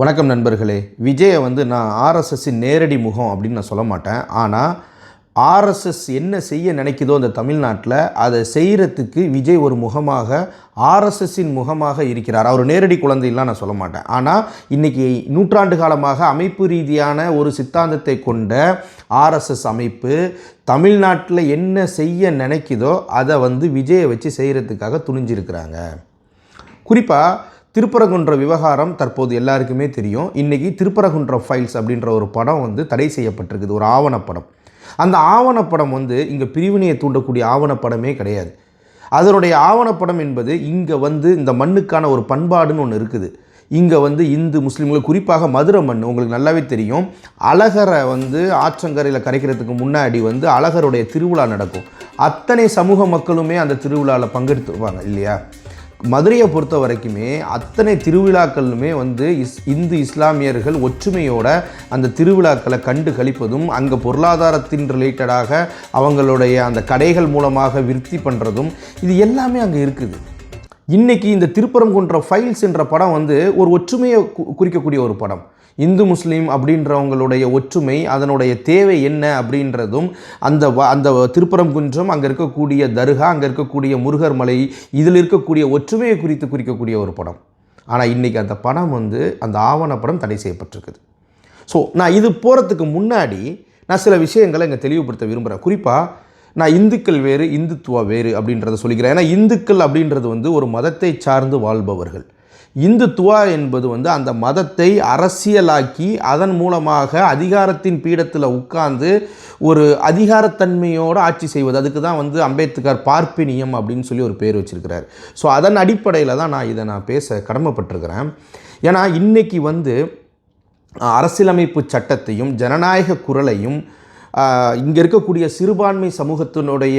வணக்கம் நண்பர்களே. விஜயை நான் ஆர்எஸ்எஸ்ஸின் நேரடி முகம் அப்படின்னு நான் சொல்ல மாட்டேன். ஆனால் ஆர்எஸ்எஸ் என்ன செய்ய நினைக்குதோ அந்த தமிழ்நாட்டில் அதை செய்கிறதுக்கு விஜய் ஒரு முகமாக, ஆர்எஸ்எஸ்ஸின் முகமாக இருக்கிறார். அவர் நேரடி குழந்தைலாம் நான் சொல்ல மாட்டேன். ஆனால் இன்றைக்கி நூற்றாண்டு காலமாக அமைப்பு ரீதியான ஒரு சித்தாந்தத்தை கொண்ட ஆர்எஸ்எஸ் அமைப்பு தமிழ்நாட்டில் என்ன செய்ய நினைக்குதோ அதை விஜயை வச்சு செய்கிறதுக்காக துணிஞ்சிருக்கிறாங்க. குறிப்பாக திருப்பரங்குன்ற விவகாரம் தற்போது எல்லாருக்குமே தெரியும். இன்றைக்கி திருப்பரங்குன்ற ஃபைல்ஸ் அப்படின்ற ஒரு படம் தடை செய்யப்பட்டிருக்குது, ஒரு ஆவணப்படம். அந்த ஆவணப்படம் இங்கே பிரிவினையை தூண்டக்கூடிய ஆவணப்படமே கிடையாது. அதனுடைய ஆவணப்படம் என்பது இங்கே இந்த மண்ணுக்கான ஒரு பண்பாடுன்னு ஒன்று இருக்குது. இங்கே இந்து முஸ்லீம்கள், குறிப்பாக மதுரை மண் உங்களுக்கு நல்லாவே தெரியும். அழகரை ஆற்றங்கரையில் கரைக்கிறதுக்கு முன்னாடி அழகருடைய திருவிழா நடக்கும். அத்தனை சமூக மக்களுமே அந்த திருவிழாவில் பங்கெடுத்துருவாங்க இல்லையா? மதுரையை பொறுத்த வரைக்குமே அத்தனை திருவிழாக்களுமே இந்து இஸ்லாமியர்கள் ஒற்றுமையோட அந்த திருவிழாக்களை கண்டு கழிப்பதும், அங்கே பொருளாதாரத்தின் ரிலேட்டடாக அவங்களுடைய அந்த கடைகள் மூலமாக விருத்தி பண்ணுறதும், இது எல்லாமே அங்கே இருக்குது. இன்றைக்கி இந்த திருப்பரங்குன்ற ஃபைல்ஸ் என்ற படம் ஒரு ஒற்றுமையை குறிக்கக்கூடிய ஒரு படம். இந்து முஸ்லீம் அப்படின்றவங்களுடைய ஒற்றுமை, அதனுடைய தேவை என்ன அப்படின்றதும், அந்த திருப்பரங்குன்றம், அங்கே இருக்கக்கூடிய தர்கா, அங்கே இருக்கக்கூடிய முருகர் மலை, இதில் இருக்கக்கூடிய ஒற்றுமையை குறிக்கக்கூடிய ஒரு படம். ஆனால் இன்றைக்கி அந்த படம் அந்த ஆவணப்படம் தடை செய்யப்பட்டிருக்குது. ஸோ நான் இது போகிறதுக்கு முன்னாடி நான் சில விஷயங்களை இங்கே தெளிவுபடுத்த விரும்புகிறேன். குறிப்பாக நான் இந்துக்கள் வேறு, இந்துத்துவா வேறு அப்படின்றத சொல்லிக்கிறேன். ஏன்னா இந்துக்கள் அப்படின்றது ஒரு மதத்தை சார்ந்து வாழ்பவர்கள். இந்துத்துவா என்பது அந்த மதத்தை அரசியலாக்கி அதன் மூலமாக அதிகாரத்தின் பீடத்தில் உட்கார்ந்து ஒரு அதிகாரத்தன்மையோடு ஆட்சி செய்வது. அதுக்கு தான் அம்பேத்கர் பார்ப்பினியம் அப்படின்னு சொல்லி ஒரு பேர் வச்சிருக்கிறார். ஸோ அதன் அடிப்படையில் தான் நான் பேச கடமைப்பட்டிருக்கிறேன். ஏன்னா இன்றைக்கி அரசியலமைப்பு சட்டத்தையும் ஜனநாயக குரலையும் இங்கே இருக்கக்கூடிய சிறுபான்மை சமூகத்தினுடைய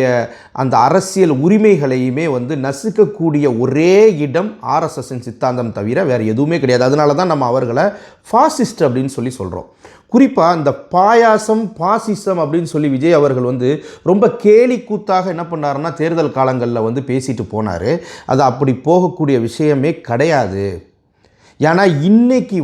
அந்த அரசியல் உரிமைகளையுமே நசுக்கக்கூடிய ஒரே இடம் ஆர்எஸ்எஸ்ஸின் சித்தாந்தம் தவிர வேறு எதுவுமே கிடையாது. அதனால தான் நம்ம அவர்களை ஃபாசிஸ்ட் அப்படின்னு சொல்லி சொல்கிறோம். குறிப்பாக இந்த பாயாசம், பாசிசம் அப்படின்னு சொல்லி விஜய் அவர்கள் ரொம்ப கேலி கூத்தாக என்ன பண்ணாருன்னா தேர்தல் காலங்களில் பேசிட்டு போனார். அது அப்படி போகக்கூடிய விஷயமே கிடையாது. ஏன்னா இன்றைக்கி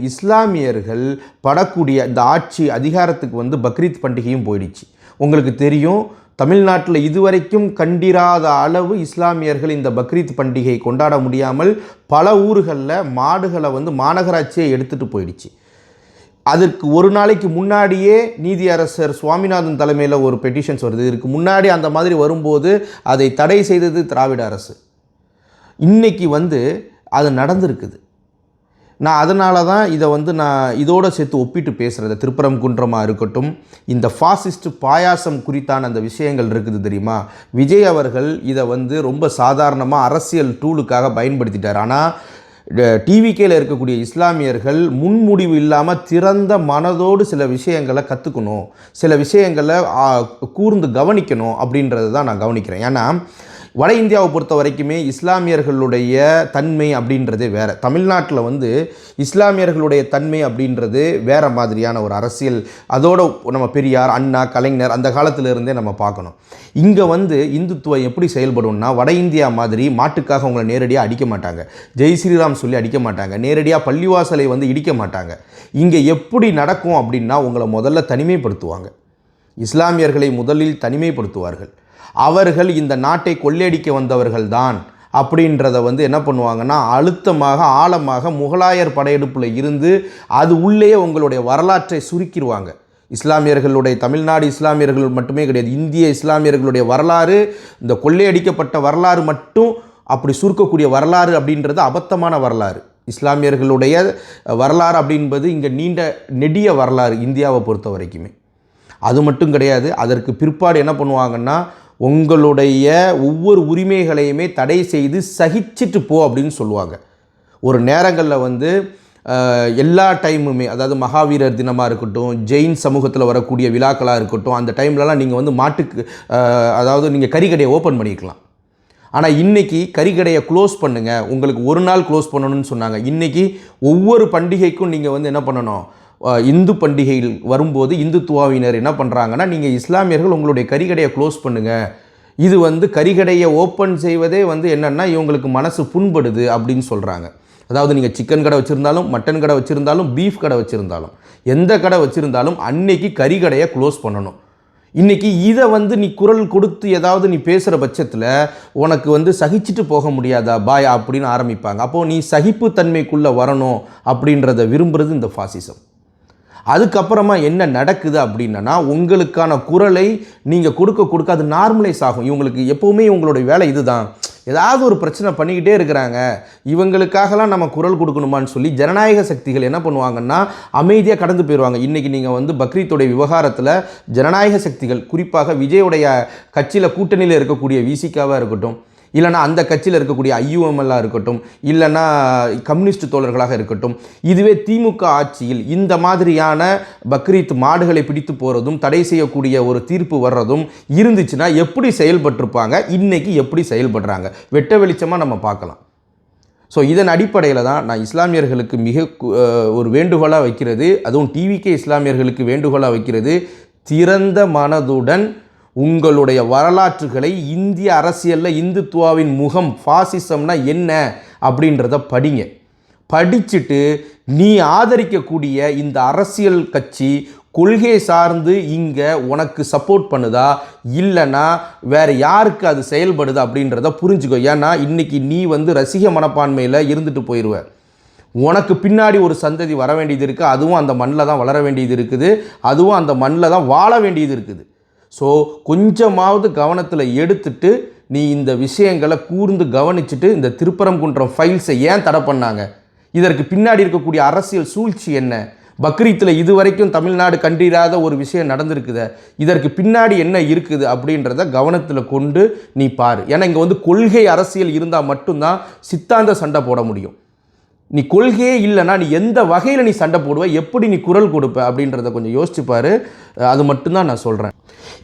இஸ்லாமியர்கள் படக்கூடிய இந்த ஆட்சி அதிகாரத்துக்கு பக்ரீத் பண்டிகையும் போயிடுச்சு. உங்களுக்கு தெரியும், தமிழ்நாட்டில் இதுவரைக்கும் கண்டிராத அளவு இஸ்லாமியர்கள் இந்த பக்ரீத் பண்டிகை கொண்டாட முடியாமல் பல ஊர்களில் மாடுகளை மாநகராட்சியை எடுத்துகிட்டு போயிடுச்சு. அதற்கு ஒரு நாளைக்கு முன்னாடியே நீதியரசர் சுவாமிநாதன் தலைமையில் ஒரு பெட்டிஷன்ஸ் வருது. இதற்கு முன்னாடி அந்த மாதிரி வரும்போது அதை தடை செய்தது திராவிட அரசு. இன்றைக்கி அது நடந்திருக்குது. நான் அதனால தான் இதை நான் இதோடு சேர்த்து ஒப்பிட்டு பேசுகிறது. திருப்பரங்குன்றமாக இருக்கட்டும், இந்த ஃபாசிஸ்ட் பாயாசம் குறித்தான அந்த விஷயங்கள் இருக்குது தெரியுமா? விஜய் அவர்கள் இதை ரொம்ப சாதாரணமாக அரசியல் டூலுக்காக பயன்படுத்திட்டார். ஆனால் டிவிகேயில் இருக்கக்கூடிய இஸ்லாமியர்கள் முன்முடிவு இல்லாமல் திறந்த மனதோடு சில விஷயங்களை கற்றுக்கணும், சில விஷயங்களை கூர்ந்து கவனிக்கணும் அப்படின்றது தான் நான் கவனிக்கிறேன். ஏன்னா வட இந்தியாவை பொறுத்த வரைக்குமே இஸ்லாமியர்களுடைய தன்மை அப்படின்றதே வேறு. தமிழ்நாட்டில் இஸ்லாமியர்களுடைய தன்மை அப்படின்றது வேறு மாதிரியான ஒரு அரசியல். அதோடு நம்ம பெரியார், அண்ணா, கலைஞர் அந்த காலத்திலிருந்தே நம்ம பார்க்கணும். இங்கே இந்துத்துவம் எப்படி செயல்படும்னா, வட இந்தியா மாதிரி மாட்டுக்காக அவங்கள நேரடியாக அடிக்க மாட்டாங்க, ஜெய் ஸ்ரீராம் சொல்லி அடிக்க மாட்டாங்க, நேரடியாக பள்ளிவாசலை இடிக்க மாட்டாங்க. இங்கே எப்படி நடக்கும் அப்படின்னா, உங்களை முதல்ல தனிமைப்படுத்துவாங்க. இஸ்லாமியர்களை முதலில் தனிமைப்படுத்துவார்கள். அவர்கள் இந்த நாட்டை கொள்ளையடிக்க வந்தவர்கள் தான் அப்படின்றத என்ன பண்ணுவாங்கன்னா, அழுத்தமாக ஆழமாக முகலாயர் படையெடுப்பில் இருந்து அது உள்ளே உங்களுடைய வரலாற்றை சுருக்கிடுவாங்க. இஸ்லாமியர்களுடைய, தமிழ்நாடு இஸ்லாமியர்கள் மட்டுமே கிடையாது, இந்திய இஸ்லாமியர்களுடைய வரலாறு, இந்த கொள்ளையடிக்கப்பட்ட வரலாறு மட்டும் அப்படி சுருக்கக்கூடிய வரலாறு அப்படின்றது அபத்தமான வரலாறு. இஸ்லாமியர்களுடைய வரலாறு அப்படின்பது இங்கே நீண்ட நெடிய வரலாறு இந்தியாவை பொறுத்த வரைக்குமே. அது மட்டும் கிடையாது, அதற்கு பிற்பாடு என்ன பண்ணுவாங்கன்னா, உங்களுடைய ஒவ்வொரு உரிமைகளையுமே தடை செய்து சகிச்சிட்டு போ அப்படின்னு சொல்லுவாங்க. ஒரு நேரங்களில் எல்லா டைமுமே, அதாவது மகாவீரர் தினமாக இருக்கட்டும், ஜெயின் சமூகத்தில் வரக்கூடிய விழாக்களாக இருக்கட்டும், அந்த டைம்லலாம் நீங்கள் மாட்டுக்கு அதாவது நீங்கள் கறிக்கடையை ஓப்பன் பண்ணிக்கலாம். ஆனால் இன்றைக்கி கறிக்கடையை க்ளோஸ் பண்ணுங்கள், உங்களுக்கு ஒரு நாள் க்ளோஸ் பண்ணணும்னு சொன்னாங்க. இன்றைக்கி ஒவ்வொரு பண்டிகைக்கும் நீங்கள் என்ன பண்ணணும், இந்து பண்டிகையில் வரும்போது இந்துத்துவாவினர் என்ன பண்ணுறாங்கன்னா, நீங்கள் இஸ்லாமியர்கள் உங்களுடைய கறிக்கடையை க்ளோஸ் பண்ணுங்கள், இது கறிக்கடையை ஓப்பன் செய்வதே என்னென்னா இவங்களுக்கு மனசு புண்படுது அப்படின்னு சொல்கிறாங்க. அதாவது நீங்கள் சிக்கன் கடை வச்சுருந்தாலும், மட்டன் கடை வச்சுருந்தாலும், பீஃப் கடை வச்சுருந்தாலும், எந்த கடை வச்சுருந்தாலும் அன்னைக்கு கறி கடையை க்ளோஸ் பண்ணணும். இன்றைக்கி இதை வந்து நீ குரல் கொடுத்து ஏதாவது நீ பேசுகிற பட்சத்தில் உனக்கு வந்து சகிச்சுட்டு போக முடியாதா பாய் அப்படின்னு ஆரம்பிப்பாங்க. அப்போது நீ சகிப்புத்தன்மைக்குள்ளே வரணும் அப்படின்றத விரும்புகிறது இந்த ஃபாசிசம். அதுக்கப்புறமா என்ன நடக்குது அப்படின்னா, உங்களுக்கான குரலை நீங்கள் கொடுக்க அது நார்மலைஸ் ஆகும். இவங்களுக்கு எப்போவுமே இவங்களுடைய வேலை இதுதான். ஏதாவது ஒரு பிரச்சனை பண்ணிக்கிட்டே இருக்கிறாங்க, இவங்களுக்காகலாம் நம்ம குரல் கொடுக்கணுமான்னு சொல்லி ஜனநாயக சக்திகள் என்ன பண்ணுவாங்கன்னா அமைதியாக கடந்து போயிடுவாங்க. இன்றைக்கி நீங்கள் வந்து பக்ரீத்துடைய விவகாரத்தில் ஜனநாயக சக்திகள், குறிப்பாக விஜயோடைய கட்சியில் கூட்டணியில் இருக்கக்கூடிய விசிகாவாக இருக்கட்டும், இல்லைனா அந்த கட்சியில் இருக்கக்கூடிய ஐயுஎம்எல்லாக இருக்கட்டும், இல்லைனா கம்யூனிஸ்ட் தோழர்களாக இருக்கட்டும், இதுவே திமுக ஆட்சியில் இந்த மாதிரியான பக்ரீத் மாடுகளை பிடித்து போகிறதும் தடை செய்யக்கூடிய ஒரு தீர்ப்பு வர்றதும் இருந்துச்சுன்னா எப்படி செயல்பட்டிருப்பாங்க, இன்றைக்கி எப்படி செயல்படுறாங்க வெட்ட வெளிச்சமாக நம்ம பார்க்கலாம். ஸோ இதன் அடிப்படையில் தான் நான் இஸ்லாமியர்களுக்கு மிக ஒரு வேண்டுகோளாக வைக்கிறது, அதுவும் டிவிகே இஸ்லாமியர்களுக்கு வேண்டுகோளாக வைக்கிறது, திறந்த மனதுடன் உங்களுடைய வரலாற்றுகளை இந்திய அரசியலில் இந்துத்துவாவின் முகம் ஃபாசிசம்னா என்ன அப்படின்றத படிங்க. படிச்சுட்டு நீ ஆதரிக்கக்கூடிய இந்த அரசியல் கட்சி கொள்கை சார்ந்து இங்கே உனக்கு சப்போர்ட் பண்ணுதா இல்லைன்னா வேறு யாருக்கு அது செயல்படுதா அப்படின்றத புரிஞ்சுக்கோ. ஏன்னா இன்றைக்கி நீ வந்து ரசிக மனப்பான்மையில் இருந்துட்டு போயிடுவ. உனக்கு பின்னாடி ஒரு சந்ததி வர வேண்டியது இருக்குது, அதுவும் அந்த மண்ணில் தான் வளர வேண்டியது இருக்குது, அதுவும் அந்த மண்ணில் தான் வாழ வேண்டியது இருக்குது. ஸோ கொஞ்சமாவது கவனத்தில் எடுத்துட்டு நீ இந்த விஷயங்களை கூர்ந்து கவனிச்சுட்டு இந்த திருப்பரங்குன்றம் ஃபைல்ஸை ஏன் தடை பண்ணாங்க, இதற்கு பின்னாடி இருக்கக்கூடிய அரசியல் சூழ்ச்சி என்ன, பக்ரீத்தில் இதுவரைக்கும் தமிழ்நாடு கண்டிராத ஒரு விஷயம் நடந்திருக்குது, இதற்கு பின்னாடி என்ன இருக்குது அப்படின்றத கவனத்தில் கொண்டு நீ பாரு. ஏன்னா இங்கே வந்து கொள்கை அரசியல் இருந்தால் மட்டும்தான் சித்தாந்த சண்டை போட முடியும். நீ கொள்கையே இல்லைன்னா நீ எந்த வகையில் நீ சண்டை போடுவ, எப்படி நீ குரல் கொடுப்ப அப்படின்றத கொஞ்சம் யோசிச்சுப்பார். அது மட்டும்தான் நான் சொல்கிறேன்.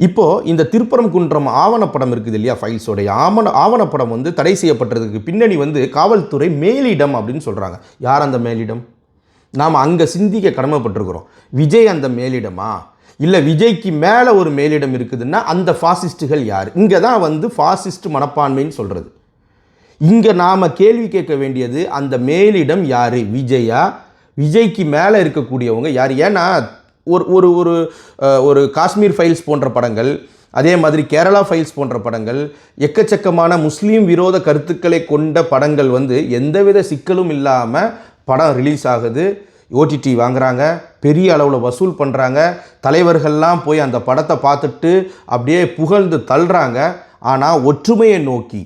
இப்போது இந்த திருப்பரங்குன்றம் ஆவணப்படம் இருக்குது இல்லையா, ஃபைல்ஸோடைய ஆவணப்படம் வந்து தடை செய்யப்பட்டதுக்கு பின்னணி வந்து காவல்துறை மேலிடம் அப்படின்னு சொல்கிறாங்க. யார் அந்த மேலிடம்? நாம் அங்கே சிந்திக்க கடமைப்பட்டிருக்கிறோம். விஜய் அந்த மேலிடமா, இல்லை விஜய்க்கு மேலே ஒரு மேலிடம் இருக்குதுன்னா அந்த ஃபாசிஸ்ட்டுகள் யார்? இங்கே தான் வந்து ஃபாசிஸ்ட் மனப்பான்மைன்னு சொல்கிறது. இங்கே நாம் கேள்வி கேட்க வேண்டியது அந்த மேலிடம் யார்? விஜயா? விஜய்க்கு மேலே இருக்கக்கூடியவங்க யார்? ஏன்னா ஒரு ஒரு ஒரு காஷ்மீர் ஃபைல்ஸ் போன்ற படங்கள், அதே மாதிரி கேரளா ஃபைல்ஸ் போன்ற படங்கள், எக்கச்சக்கமான முஸ்லீம் விரோத கருத்துக்களை கொண்ட படங்கள் வந்து எந்தவித சிக்கலும் இல்லாமல் படம் ரிலீஸ் ஆகுது, ஓடிடி வாங்குகிறாங்க, பெரிய அளவில் வசூல் பண்ணுறாங்க, தலைவர்கள்லாம் போய் அந்த படத்தை பார்த்துட்டு அப்படியே புகழ்ந்து தள்ளுறாங்க. ஆனால் ஒற்றுமையை நோக்கி,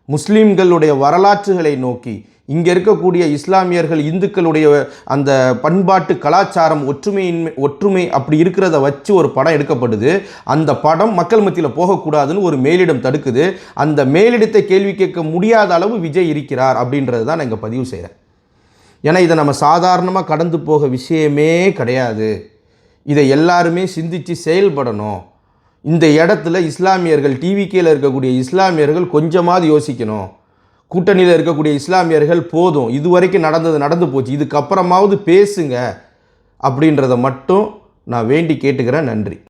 முஸ்லீம்களுடைய வரலாற்றுகளை நோக்கி, இங்கே இருக்கக்கூடிய இஸ்லாமியர்கள் இந்துக்களுடைய அந்த பண்பாட்டு கலாச்சாரம் ஒற்றுமை அப்படி இருக்கிறத வச்சு ஒரு படம் எடுக்கப்படுது. அந்த படம் மக்கள் மத்தியில் போகக்கூடாதுன்னு ஒரு மேலிடம் தடுக்குது. அந்த மேலிடத்தை கேள்வி கேட்க முடியாத அளவு விஜய் இருக்கிறார் அப்படின்றது தான் நான் இங்கே பதிவு செய்கிறேன். ஏன்னா இதை நம்ம சாதாரணமாக கடந்து போக விஷயமே கிடையாது. இதை எல்லாருமே சிந்தித்து செயல்படணும். இந்த இடத்துல இஸ்லாமியர்கள், டிவிகேயில் இருக்கக்கூடிய இஸ்லாமியர்கள் கொஞ்சமாவது யோசிக்கணும். கூட்டணியில் இருக்கக்கூடிய இஸ்லாமியர்கள் போதும், இதுவரைக்கும் நடந்து போச்சு, இதுக்கப்புறமாவது பேசுங்க அப்படின்றத மட்டும் நான் வேண்டி கேட்டுக்கிறேன். நன்றி.